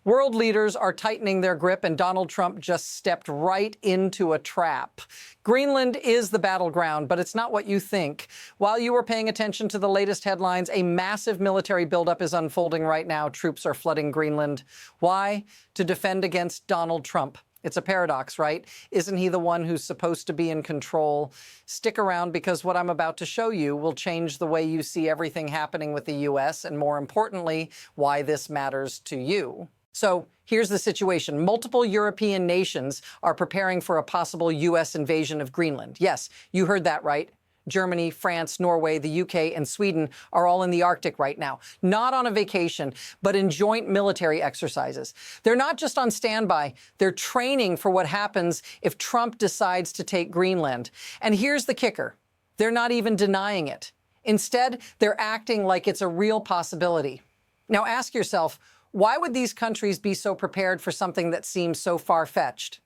World leaders are tightening their grip, and Donald Trump just stepped right into a trap. Greenland is the battleground, but it's not what you think. While you are paying attention to the latest headlines, a massive military buildup is unfolding right now. Troops are flooding Greenland. Why? To defend against Donald Trump. It's a paradox, right? Isn't he the one who's supposed to be in control? Stick around, because what I'm about to show you will change the way you see everything happening with the U.S. and, more importantly, why this matters to you. So here's the situation. Multiple European nations are preparing for a possible U.S. invasion of Greenland. Yes, you heard that right. Germany, France, Norway, the UK, and Sweden are all in the Arctic right now. Not on a vacation, but in joint military exercises. They're not just on standby, they're training for what happens if Trump decides to take Greenland. And here's the kicker. They're not even denying it. Instead, they're acting like it's a real possibility. Now ask yourself, why would these countries be so prepared for something that seems so far-fetched?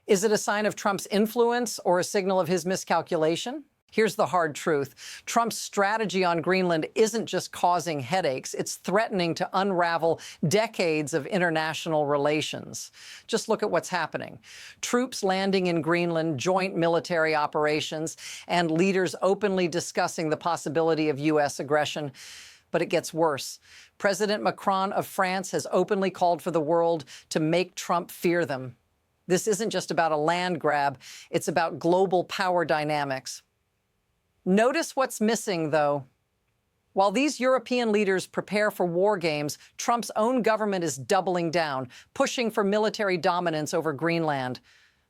Is it a sign of Trump's influence or a signal of his miscalculation? Here's the hard truth. Trump's strategy on Greenland isn't just causing headaches, it's threatening to unravel decades of international relations. Just look at what's happening. Troops landing in Greenland, joint military operations, and leaders openly discussing the possibility of U.S. aggression. But it gets worse. President Macron of France has openly called for the world to make Trump fear them. This isn't just about a land grab, it's about global power dynamics. Notice what's missing, though. While these European leaders prepare for war games, Trump's own government is doubling down, pushing for military dominance over Greenland.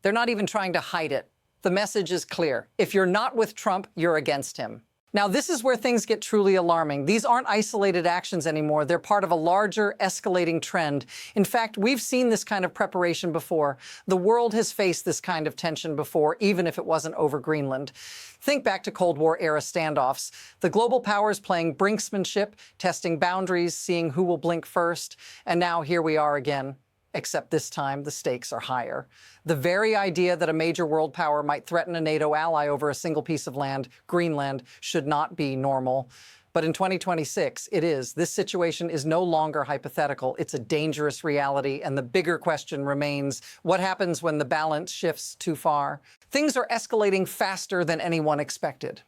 They're not even trying to hide it. The message is clear. If you're not with Trump, you're against him. Now, this is where things get truly alarming. These aren't isolated actions anymore. They're part of a larger, escalating trend. In fact, we've seen this kind of preparation before. The world has faced this kind of tension before, even if it wasn't over Greenland. Think back to Cold War-era standoffs. The global powers playing brinksmanship, testing boundaries, seeing who will blink first. And now here we are again. Except this time, the stakes are higher. The very idea that a major world power might threaten a NATO ally over a single piece of land, Greenland, should not be normal. But in 2026, it is. This situation is no longer hypothetical. It's a dangerous reality, and the bigger question remains, what happens when the balance shifts too far? Things are escalating faster than anyone expected.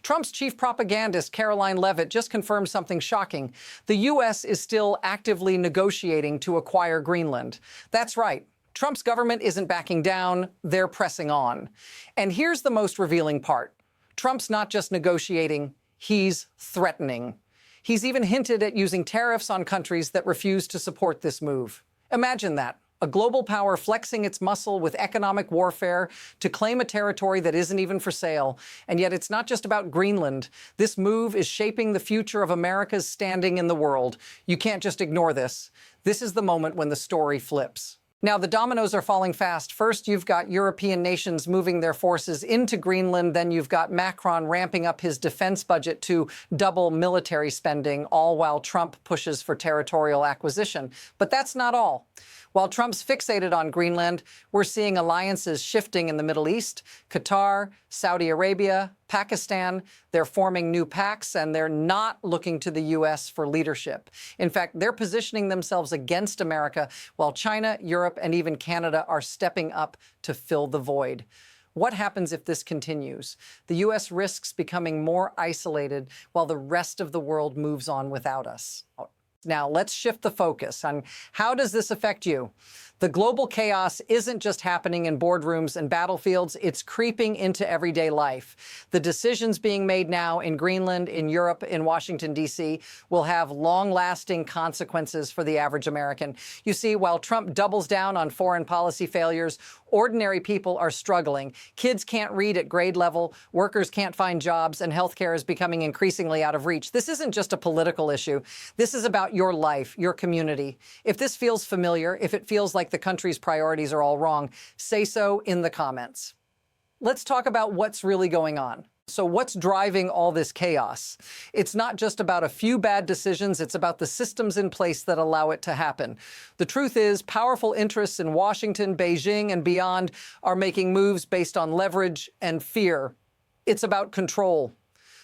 Trump's chief propagandist, Caroline Leavitt, just confirmed something shocking. The U.S. is still actively negotiating to acquire Greenland. That's right. Trump's government isn't backing down, they're pressing on. And here's the most revealing part. Trump's not just negotiating, he's threatening. He's even hinted at using tariffs on countries that refuse to support this move. Imagine that. A global power flexing its muscle with economic warfare to claim a territory that isn't even for sale. And yet it's not just about Greenland. This move is shaping the future of America's standing in the world. You can't just ignore this. This is the moment when the story flips. Now, the dominoes are falling fast. First, you've got European nations moving their forces into Greenland. Then you've got Macron ramping up his defense budget to double military spending, all while Trump pushes for territorial acquisition. But that's not all. While Trump's fixated on Greenland, we're seeing alliances shifting in the Middle East. Qatar, Saudi Arabia, Pakistan, they're forming new pacts, and they're not looking to the U.S. for leadership. In fact, they're positioning themselves against America, while China, Europe, and even Canada are stepping up to fill the void. What happens if this continues? The U.S. risks becoming more isolated while the rest of the world moves on without us. Now, let's shift the focus on how does this affect you? The global chaos isn't just happening in boardrooms and battlefields, it's creeping into everyday life. The decisions being made now in Greenland, in Europe, in Washington, D.C. will have long-lasting consequences for the average American. You see, while Trump doubles down on foreign policy failures, ordinary people are struggling. Kids can't read at grade level, workers can't find jobs, and healthcare is becoming increasingly out of reach. This isn't just a political issue. This is about your life, your community. If this feels familiar, if it feels like the country's priorities are all wrong, say so in the comments. Let's talk about what's really going on. So what's driving all this chaos? It's not just about a few bad decisions, it's about the systems in place that allow it to happen. The truth is, powerful interests in Washington, Beijing, and beyond are making moves based on leverage and fear. It's about control.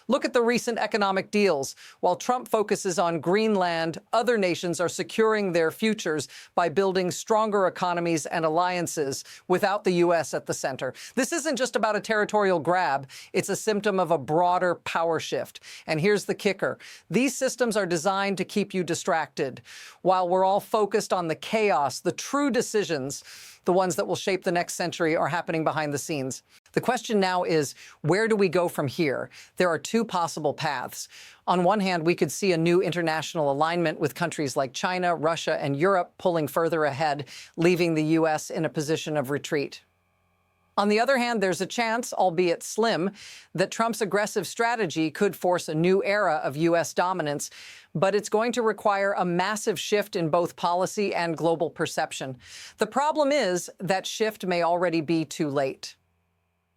Look at the recent economic deals. While Trump focuses on Greenland, other nations are securing their futures by building stronger economies and alliances without the U.S. at the center. This isn't just about a territorial grab. It's a symptom of a broader power shift. And here's the kicker. These systems are designed to keep you distracted. While we're all focused on the chaos, the true decisions, the ones that will shape the next century, are happening behind the scenes. The question now is, where do we go from here? There are two possible paths. On one hand, we could see a new international alignment with countries like China, Russia, and Europe pulling further ahead, leaving the U.S. in a position of retreat. On the other hand, there's a chance, albeit slim, that Trump's aggressive strategy could force a new era of U.S. dominance, but it's going to require a massive shift in both policy and global perception. The problem is that shift may already be too late.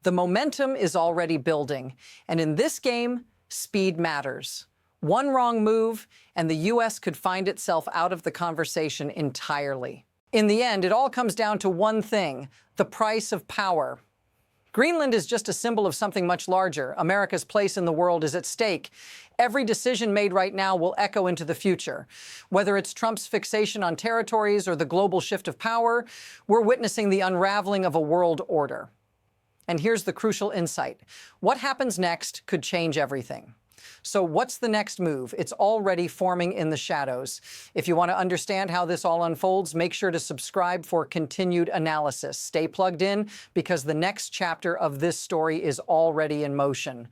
The momentum is already building, and in this game, speed matters. One wrong move, and the U.S. could find itself out of the conversation entirely. In the end, it all comes down to one thing: the price of power. Greenland is just a symbol of something much larger. America's place in the world is at stake. Every decision made right now will echo into the future. Whether it's Trump's fixation on territories or the global shift of power, we're witnessing the unraveling of a world order. And here's the crucial insight. What happens next could change everything. So what's the next move? It's already forming in the shadows. If you want to understand how this all unfolds, make sure to subscribe for continued analysis. Stay plugged in, because the next chapter of this story is already in motion.